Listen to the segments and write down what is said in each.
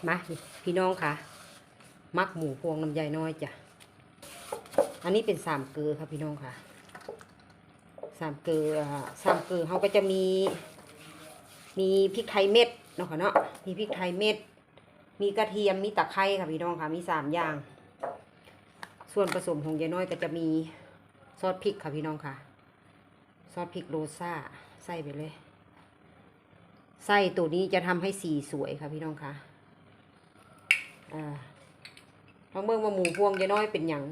มาพี่น้องค่ะมักหมูพวงน้ำใยน้อยจ้ะอันนี้เป็น3 เกลือค่ะพี่น้องค่ะ3 เกลือเขาก็จะมีพริกไทยเม็ดเนาะค่ะเนาะมีพริกไทยเม็ดมีกระเทียมมีตะไคร้ค่ะพี่น้องค่ะมี3 อย่างส่วนผสมของยายน้อยก็จะมีซอสพริกค่ะพี่น้องค่ะซอสพริกโรซ่าใส่ไปเลยไส้ตัวนี้จะทำให้สีสวยค่ะพี่น้องค่ะทั้งเมื่อว่าหมูพวงยายน้อยเป็นอย่าง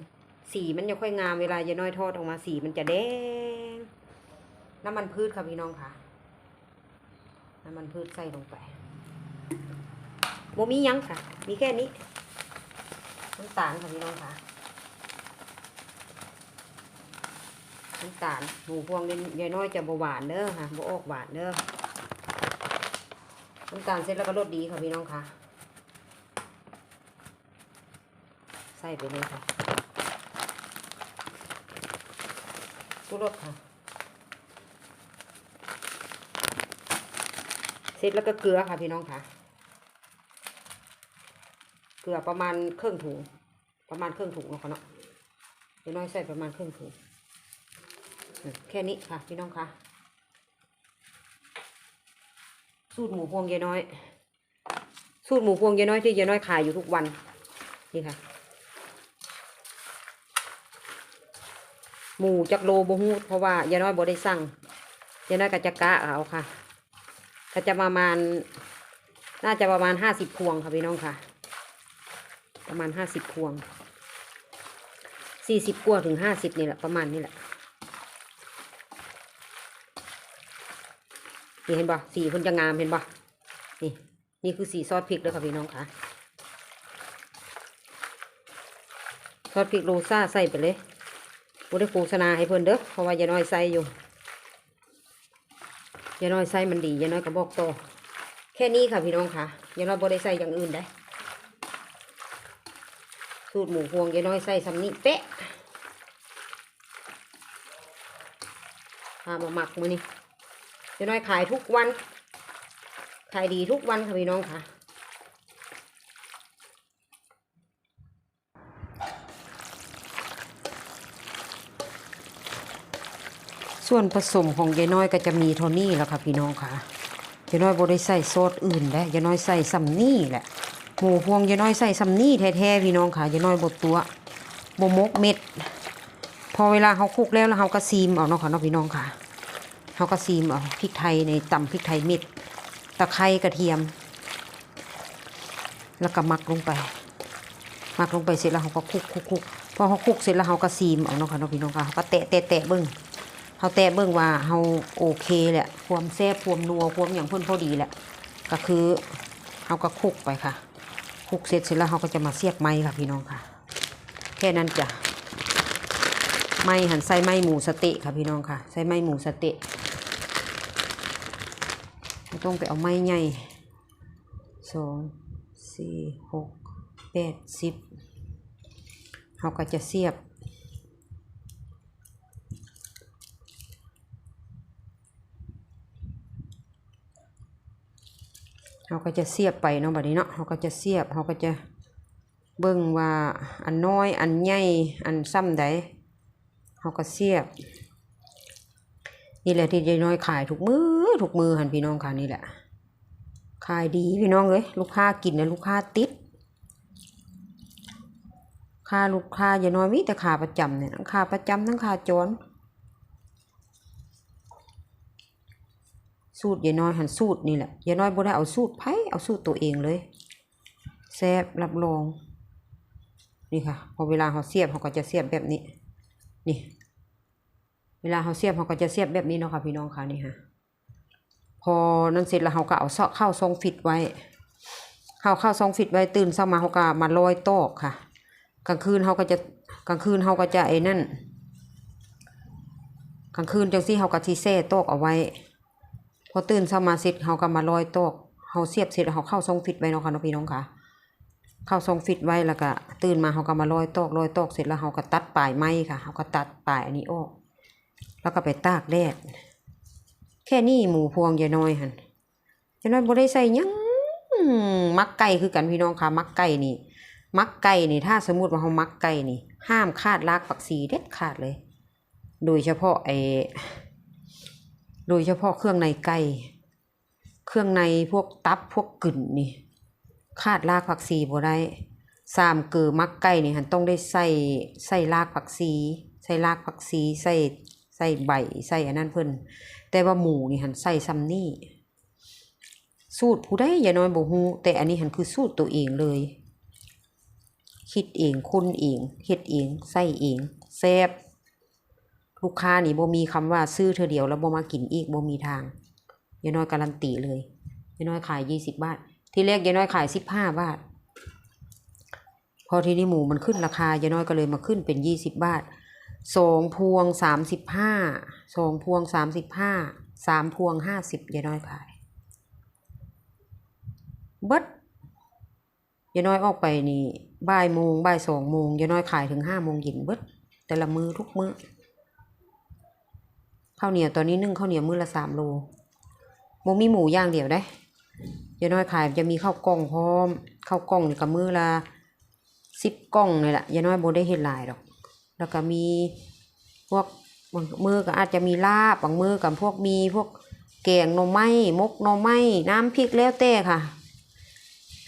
สีมันจะค่อยงามเวลายายน้อยทอดออกมาสีมันจะแดงน้ำมันพืชค่ะพี่น้องค่ะน้ำมันพืชใส่ลงไปโมมียังค่ะมีแค่นี้น้ำตาลค่ะพี่น้องค่ะน้ำตาลหมูพวงยายน้อยจะบ่หวานเด้อค่ะบ่ออกหวานเด้อน้ำตาลเสร็จแล้วก็รสดีค่ะพี่น้องค่ะใส่ไปเลยค่ะชูรสค่ะเสร็จแล้วก็เกลือค่ะพี่น้องค่ะเกลือประมาณครึ่งถุงเนาะค่ะเนาะยายน้อยใส่ประมาณครึ่งถุงแค่นี้ค่ะพี่น้องค่ะสูตรหมูพวงยายน้อยที่ยายน้อยขายอยู่ทุกวันนี่ค่ะหมูจักโลบ่ฮู้เพราะว่ายายน้อยบ่ได้สั่งยายน้อยก็จะกะเอาค่ะก็จะประมาณน่าจะประมาณ50 พวงค่ะพี่น้องค่ะประมาณ50 พวง40 กว่าถึง50นี่แหละประมาณนี้แหละนี่เห็นบ่สีคนจะงามเห็นบ่นี่คือสีซอสพริกเลยค่ะพี่น้องค่ะซอสพริกโรซ่าใส่ไปเลยบ่ได้โฆษณาให้เพิ่นเด้อเพราะว่ายายน้อยใส่อยู่ยายน้อยใส่มันดียายน้อยก็บอกต่อแค่นี้ค่ะพี่น้องค่ะยายน้อยบ่ได้ใส่อย่างอื่นได้สูตรหมูพวงยายน้อยใส่ซ้ำนี้เป๊ะมาหมักมื้อนี้ยายน้อยขายทุกวันขายดีทุกวันค่ะพี่น้องค่ะส่วนผสมของยายน้อยก็จะมีเท่านี้แล้วค่ะพี่น้องค่ะยายน้อยบ่ได้ใส่ซอสอื่นได้ยายน้อยใส่ซ้ำนี่แหละหมูพวงยายน้อยใส่ซ้ำนี่แท้ๆพี่น้องค่ะยายน้อยบ่ตัวบ่มกเม็ดพอเวลาเขาคลุกแล้วเขาก็ซีมเอาเนาะค่ะเนาะพี่น้องค่ะเขาก็ซีมเอาพริกไทยในตำพริกไทยเม็ดตะไคร้กระเทียมแล้วก็หมักลงไปเสร็จแล้วเขาก็คลุกพอเขาคลุกเสร็จแล้วเขาก็ซีมเอาเนาะค่ะเนาะพี่น้องค่ะเขาก็แตะเบิ้งเขาแตะเบิ้งว่าเขาโอเคแหละความแซ่บความนัวความอย่างเพิ่นพอดีแหละก็คือเขาก็คลุกไปค่ะคลุกเสร็จแล้วเขาก็จะมาเสียบไม้ค่ะพี่น้องค่ะแค่นั้นจ้ะไม้หันใส่ไม้หมูสะเต๊ะค่ะพี่น้องค่ะใส่ไม้หมูสะเต๊ะไม่ต้องไปเอาไม้ใหญ่2 4 6 8 10เขาก็จะเสียบไปเนาะบัดนี้เนาะเขาก็จะเสียบเขาก็จะเบิ่งว่าอันน้อยอันใหญ่อันซ้ำใดเขาก็เสียบนี่แหละที่ยายน้อยขายทุกมือหันพี่น้องค่ะนี่แหละขายดีพี่น้องเลยลูกค้ากินนะลูกค้าติดลูกค้ายายน้อยมีแต่ขาประจำเนี่ยทั้งขาประจำทั้งขาจรสูตรยายน้อยหันสูตรนี่แหละยายน้อยบ่ได้เอาสูตรไผเอาสูตรตัวเองเลยแซ่บรับรองนี่ค่ะพอเวลาเขาเสียบเขาก็จะเสียบแบบนี้นี่เวลาเขาเสียบเขาก็จะเสียบแบบนี้เนาะค่ะพี่น้องค่ะนี่ค่ะพอนั้นเสร็จแล้วเขาก็เอาเข้าซองฟิตไว้เข้าซองฟิตไว้ตื่นเช้ามาเขาก็มาลอยตอกค่ะกลางคืนเขาก็จะไอ้นั่นกลางคืนจังซี่เขาก็สิแซ่ตอกเอาไว้พอตื่นเช้ามาเสร็จเขาก็มาลอยตอกเขาเสียบเสร็จแล้วเขาเข้าซองฟิตไว้เนาะค่ะพี่น้องค่ะเข้าซองฟิตไว้แล้วก็ตื่นมาเขาก็มาลอยตอกเสร็จแล้วเขาก็ตัดปลายไม้ค่ะเขาก็ตัดปลายอันนี้ออกแล้วก็ไปตากแดดแค่นี้หมูพวงยายน้อยหันยายน้อยบ่ได้ใส่หยัง มักไก่คือกันพี่น้องค่ะมักไก่นี่มักไก่นี่ถ้าสมมุติว่าเรามักไก่นี่ห้ามขาดรากผักชีเด็ดขาดเลยโดยเฉพาะเครื่องในไก่เครื่องในพวกตับพวกกึ่นนี่ขาดรากผักชีบ่ได้3 เกลือมักไก่นี่หันต้องได้ใส่รากผักชีใส่ใบใส่อันนั้นเพิ่นแต่ว่าหมูนี่หันใส่ซ้ำนี่สูตรผู้ใดอย่าน้อยบ่ฮู้แต่อันนี้หันคือสูตรตัวเองเลยคิดเองคนเองเฮ็ดเองใส่เองแซ่บลูกค้านี่บ่มีคำว่าซื้อเธอเดียวแล้วบ่มากินอีกบ่มีทางอย่าน้อยการันตีเลยอย่าน้อยขาย20 บาทที่แรกอย่าน้อยขาย15 บาทพอทีนี้หมูมันขึ้นราคาอย่าน้อยก็เลยมาขึ้นเป็น20 บาท2 พวง35 2 พวง35 3 พวง50อย่าน้อยขายเบิดอย่าน้อยออกไปนี่บ่ายโมงบ่าย2 โมงอย่าน้อยขายถึง5 โมงเย็นเบิดแต่ละมื้อทุกมื้อข้าวเหนียวตอนนี้นึ่งข้าวเหนียวมื้อละ3 โลบ่มีหมูย่างเดียวได้อย่าน้อยขายจะมีข้าวกล้องพร้อมข้าวกล้องนี่ก็มื้อละ10 กล้องนี่แหละอย่าน้อยบ่ได้เฮ็ดหลายดอกแล้วก็มีพวกบางมื้อก็อาจจะมีลาบบางมื้อกับพวกมีพวกแกงหน่อไม้มกหน่อไม้น้ำพริกแล้วแต่ค่ะ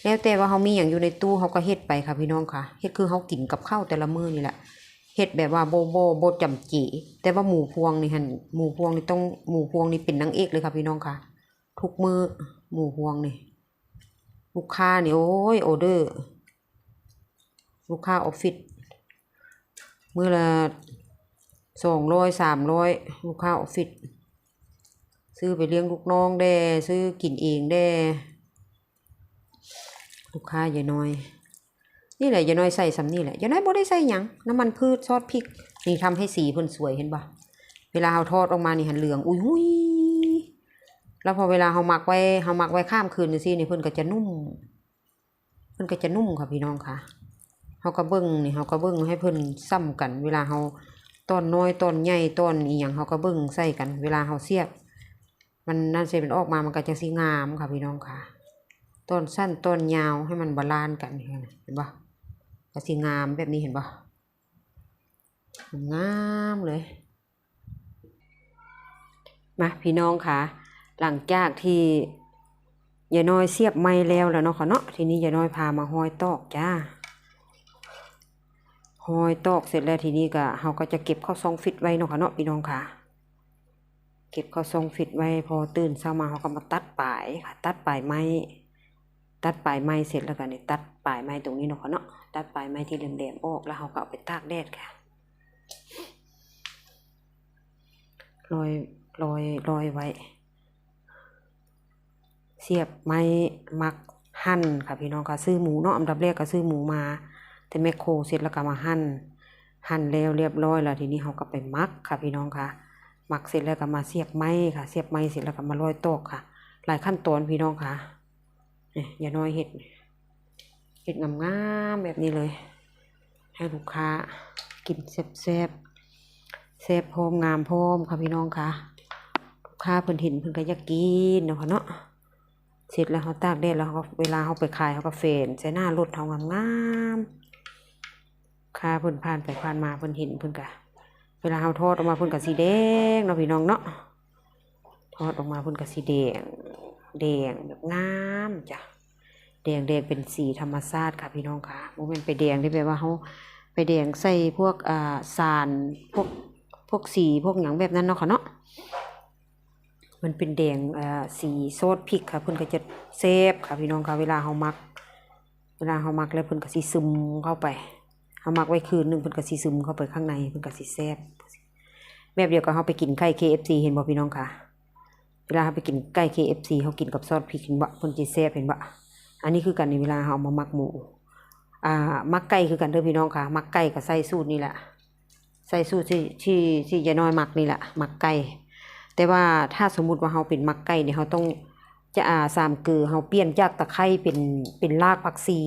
แล้วแต่ว่าเขามีอย่างอยู่ในตู้เขาก็เฮ็ดไปค่ะพี่น้องค่ะเฮ็ดคือเขากินกับข้าวแต่ละมื้อนี่แหละเฮ็ดแบบว่าโบจำจีแต่ว่าหมูพวงนี่หั่นหมูพวงนี่เป็นนางเอกเลยค่ะพี่น้องค่ะทุกมื้อหมูพวงนี่ลูกค้านี่โอ้ยออเดอร์ลูกค้าออฟฟิศมื้อละ200 300ลูกค้าออฟฟิศซื้อไปเลี้ยงลูกน้องได้ซื้อกินเองได้ลูกค้าอย่าน้อยนี่แหละอย่าน้อยใส่ซ้ำนี่แหละอย่าน้อยบ่ได้ใส่หยังน้ำมันพืชซอสพริกนี่ทำให้สีเพิ่นสวยเห็นป่ะเวลาเราทอดออกมานี่หันเหลืองอุ้ยหุยแล้วพอเวลาเราหมักไว้ข้ามคืนจังซี่นี่เพิ่นก็จะนุ่มค่ะพี่น้องค่ะเฮาก็เบิ่งให้เพิ่นซ้ำกันเวลาเฮาตอนน้อยตอนใหญ่ตอนอีหยังเฮาก็เบิ่งใส่กันเวลาเฮาเสียบมันนั่นสิเป็นออกมามันก็จะสิงามค่ะพี่น้องค่ะต้นสั้นต้นยาวให้มันบาลานซ์กันเห็นปะก็สิงามแบบนี้เห็นปะงามเลยมาพี่น้องค่ะหลังจากที่ยายน้อยเสียบไม้แล้วเนาะค่ะเนาะทีนี้ยายน้อยพามาห้อยตอกจ้าห้อยตอกเสร็จแล้วทีนี้ก็เราก็จะเก็บข้าวซองฟิตไว้เนาะค่ะเนาะพี่น้องค่ะเก็บข้าวซองฟิตไว้พอตื่นเช้ามาเราก็มาตัดปลายค่ะตัดปลายไม้เสร็จแล้วก็นี่ตัดปลายไม้ตรงนี้เนาะค่ะเนาะตัดปลายไม้ที่แหลมๆออกแล้วเราก็เอาไปตากแดดค่ะลอยไว้เสียบไม้มักหั่นค่ะพี่น้องค่ะซื้อหมูเนาะอันดับแรกก็ซื้อหมูมาแต่แมคโครเสร็จแล้วก็มาหั่นแล้วเรียบร้อยแล้วทีนี้เราก็ไปมักค่ะพี่น้องค่ะมักเสร็จแล้วก็มาเสียบไม้ค่ะเสียบไม้เสร็จแล้วก็มาลอยตอกค่ะหลายขั้นตอนพี่น้องค่ะอย่าน้อยเห็ดงามๆแบบนี้เลยให้ลูกค้ากินแซ่บพร้อมงามพร้อมค่ะพี่น้องค่ะลูกค้าเพิ่นเห็นเพิ่นก็อยากกินเนาะค่ะเนาะเสร็จแล้วเขาตากแดดแล้วเขาเวลาเขาไปขายเขาก็เฟนใส่หน้ารถเขางามค้าเพิ่นผ่านไปผ่านมาเพิ่นเห็นเพิ่นก็เวลาเขาทอดออกมาเพิ่นก็สีแดงเนาะพี่น้องเนาะทอดออกมาเพิ่นก็สีแดงแบบงามจ้ะแดงเป็นสีธรรมชาติค่ะพี่น้องค่ะบ่แม่นไปแดงที่แปลว่าเขาไปแดงใส่พวกสารพวกสีพวกหยังแบบนั้นเนาะค่ะเนาะมันเป็นแดงสีซอสพริกค่ะเพิ่นก็จะแซ่บค่ะพี่น้องค่ะเวลาเฮามักแล้วเพิ่นก็สิซึมเข้าไปเฮามักไว้คืนนึงเพิ่นก็สิซึมเข้าไปข้างในเพิ่นก็สิแซ่บแบบเดียวกับเฮาไปกินไก่ KFC เห็นบ่พี่น้องค่ะเวลาเฮาไปกินไก่ KFC เฮากินกับซอสพริกเห็นบ่เพิ่นสิแซ่บเห็นบ่อันนี้คือกันในเวลาเฮามามักหมูมักไก่คือกันเด้อพี่น้องค่ะมักไก่ก็ใส่สูตรนี่แหละใส่สูตรที่ยายน้อยมักนี่แหละมักไก่แต่ว่าถ้าสมมุติว่าเราเป็นมักไก่เนี่ยเราต้องจะ3 เกลือเราเปลี่ยนจากตะไคร้เป็นรากผักชี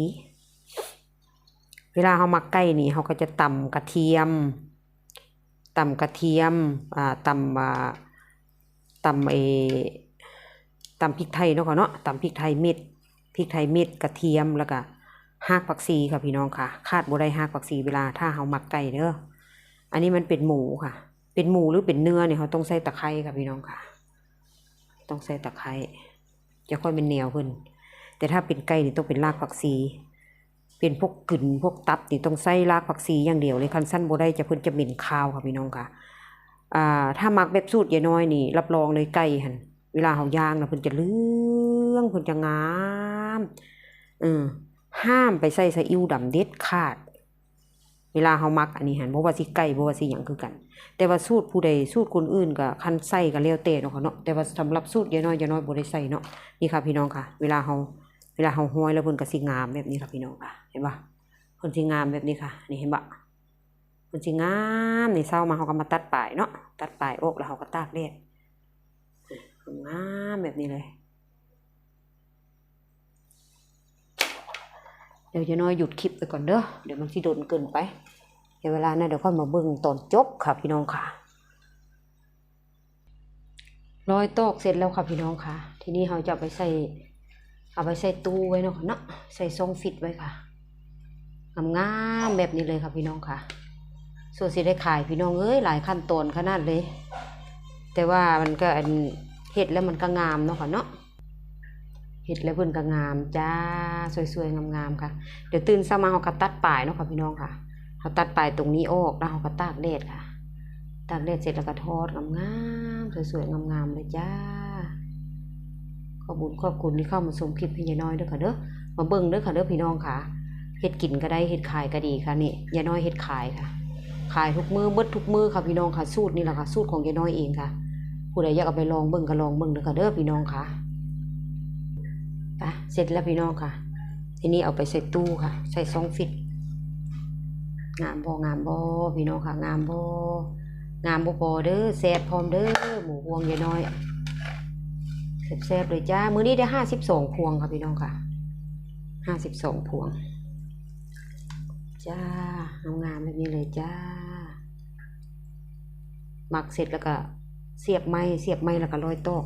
เวลาเรามักไก่นี่เราก็จะตำกระเทียมตำพริกไทยเนาะค่ะเนาะตำพริกไทยเม็ด พริกไทยเม็ดกระเทียมแล้วก็รากผักชีค่ะพี่น้องค่ะขาดบ่ได้รากผักชีเวลาถ้าเฮาหมักไก่เด้ออันนี้มันเป็นหมูค่ะเป็นหมูหรือเป็นเนื้อเนี่ยเขาต้องใส่ตะไคร้ค่ะพี่น้องค่ะต้องใส่ตะไคร้จะค่อยเป็นแนวขึ้นแต่ถ้าเป็นไก่นี่ต้องเป็นรากผักชีเป็นพวกกึ่นพวกตับนี่ต้องใส่รากผักชีอย่างเดียวเลยคันสั้นบ่ได้จะเพิ่นจะเหม็นคาวค่ะพี่น้องค่ะถ้าหมักแบบสูตรยายน้อยนี่รับรองเลยไก่หั่นเวลาเฮาย่างนะเพิ่นจะเหลืองเพิ่นจะงามห้ามไปใส่ซีอิ๊วดำเด็ดขาดเวลาเฮามักอันนี้หั่นบ่ว่าสิไก่บ่ว่าสิหยังคือกันแต่ว่าสูตรผู้ใดสูตรคนอื่นก็คันใส่ก็แล้วแต่เนาะค่ะเนาะแต่ว่าสำหรับสูตรยายน้อยบ่ได้ใส่เนาะนี่ค่ะพี่น้องค่ะเวลาเฮาห้อยแล้วเพิ่นก็สิงามแบบนี้ค่ะพี่น้องค่ะเห็นบ่เพิ่นสิงามแบบนี้ค่ะนี่เห็นบ่เพิ่นสิงามนี่เช้ามาเฮาก็มาตัดปลายเนาะตัดปลายออกแล้วเฮาก็ตากแดดงามแบบนี้เลยเดี๋ยวยายน้อยหยุดคลิปไปก่อนเด้อเดี๋ยวมันสิโดนเกินไปเดี๋ยวเวลานั้นเดี๋ยวค่อยมาเบิ่งตอนจบค่ะพี่น้องค่ะร้อยตอกเสร็จแล้วค่ะพี่น้องค่ะทีนี้เราจะเอาไปใส่ตู้ไว้เนาะค่ะเนาะใส่ซองฟิตไว้ค่ะงามๆแบบนี้เลยค่ะพี่น้องค่ะส่วนสิได้ขายพี่น้องเอ้ยหลายขั้นตอนขนาดเลยแต่ว่ามันก็เห็ดแล้วมันก็งามเนาะค่ะเนาะเห็ดแล้วเพิ่นก็งามจ้าสวยๆงามๆค่ะเดี๋ยวตื่นเช้ามาเราก็ตัดปลายเนาะค่ะพี่น้องค่ะเราตัดปลายตรงนี้ออกแล้วเราก็ตากแดดค่ะตากแดดเสร็จแล้วก็ทอดงามๆสวยๆงามๆเลยจ้าขอบคุณที่เข้ามาชมคลิปให้ยายน้อยด้วยค่ะเด้อมาเบิ่งเด้อค่ะเด้อพี่น้องค่ะเฮ็ดกินก็ได้เฮ็ดขายก็ดีค่ะนี่ยายน้อยเฮ็ดขายค่ะขายทุกมือเบิดทุกมือค่ะพี่น้องค่ะสูตรนี่แหละค่ะสูตรของยายน้อยเองค่ะผู้ใดอยากเอาไปลองเบิ่งก็ลองเบิ่งเด้อค่ะเด้อพี่น้องค่ะไปเสร็จแล้วพี่น้องค่ะทีนี้เอาไปใส่ตู้ค่ะใส่ซองฟิตงามบ่พี่น้องค่ะงามบ่พอเด้อแซ่บพร้อมเด้อหมูพวงยายน้อยแซ่บเลยจ้ามื้อนี้ได้52พวงค่ะพี่น้องค่ะ52พวงจ้างามแบบนี้เลยจ้าหมักเสร็จแล้วก็เสียบไม้แล้วก็ร้อยตอก